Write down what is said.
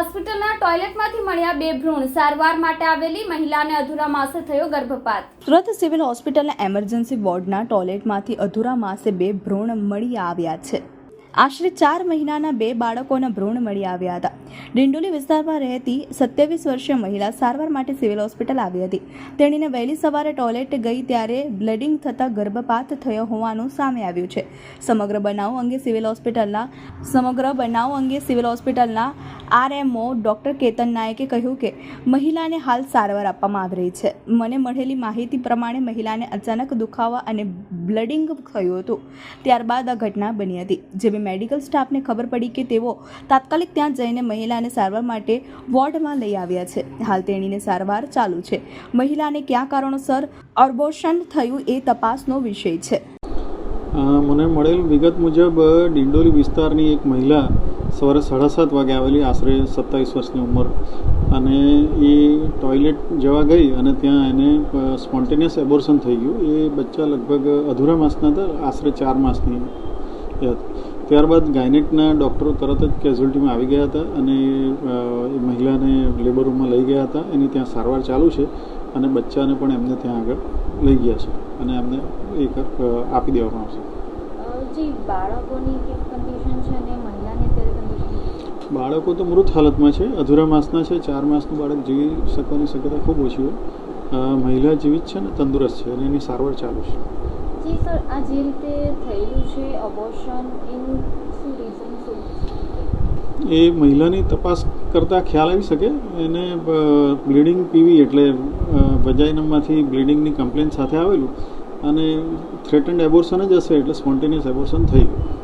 હોસ્પિટલના ટોયલેટમાંથી મળ્યા 2 ભ્રૂણ, સારવાર માટે આવેલી મહિલાને અધૂરા માસે થયો ગર્ભપાત. સુરત સિવિલ હોસ્પિટલના એમરજન્સી વોર્ડના ટોયલેટમાંથી અધૂરા માસે 2 ભ્રૂણ મળી આવ્યા છે. આશરે 4 મહિનાના 2 બાળકોના ભ્રૂણ મળી આવ્યા હતા. ડિંડોલી વિસ્તારમાં રહેતી 27 વર્ષીય મહિલા સારવાર માટે સિવિલ હોસ્પિટલ આવી હતી. તેણીને વહેલી સવારે ટોયલેટ ગઈ ત્યારે બ્લીડિંગ થતાં ગર્ભપાત થયો હોવાનું સામે આવ્યું છે. સમગ્ર બનાવ અંગે સિવિલ હોસ્પિટલના RMO ડોક્ટર કેતન નાયકે કહ્યું કે મહિલાને હાલ સારવાર આપવામાં આવી રહી છે. મને મળેલી માહિતી પ્રમાણે મહિલાને અચાનક દુખાવા અને બ્લીડિંગ થયું હતું. ત્યારબાદ આ ઘટના બની હતી. જેવી મેડિકલ સ્ટાફને ખબર પડી કે તેઓ તાત્કાલિક ત્યાં જઈને મહિલાને સારવાર માટે વોર્ડમાં લઈ આવ્યા છે. હાલ તેણીને સારવાર ચાલુ છે. મહિલાને કયા કારણોસર અબોર્શન થયું એ તપાસનો વિષય છે. મને મળેલ વિગત મુજબ ડિંડોલી વિસ્તારની એક મહિલા સવારે 7:30 વાગે આવેલી, આશરે 27 વર્ષની ઉંમર, અને એ ટોયલેટ જવા ગઈ અને ત્યાં એને સ્પોન્ટેનિયસ એબોર્શન થઈ ગયું. એ બચ્ચા લગભગ અધૂરા માસના હતા, આશરે 4 માસની હતી. ત્યારબાદ ગાયનેકના ડૉક્ટરો તરત જ કેઝ્યુઅલ્ટીમાં આવી ગયા હતા અને એ મહિલાને લેબર રૂમમાં લઈ ગયા હતા. એની ત્યાં સારવાર ચાલુ છે અને બચ્ચાને પણ એમને ત્યાં આગળ લઈ ગયા છે અને એમને એક આપી દેવામાં આવશે. બાળકોની કન્ડિશન છે અને મહિલાની અત્યારે કન્ડિશન? બાળકો તો મૃત હાલતમાં છે, અધૂરા માસના છે. 4 માસનું બાળક જીવી શકવાની શક્યતા ખૂબ ઓછી હોય. મહિલા જીવિત છે ને તંદુરસ્ત છે અને એની સારવાર ચાલુ છે. જી સર, આ જે રીતે થયેલું છે અબોર્શન, એનું શું રીઝન શું? એ મહિલાની તપાસ કરતાં ખ્યાલ આવી શકે. એને બ્લીડિંગ પીવી એટલે વજાઇનામાંથી બ્લીડિંગની કમ્પ્લેન સાથે આવેલું અને થ્રેટન્ડ એબોર્શન જ હશે, એટલે સ્પોન્ટેનિયસ એબોર્શન થઈ ગયું.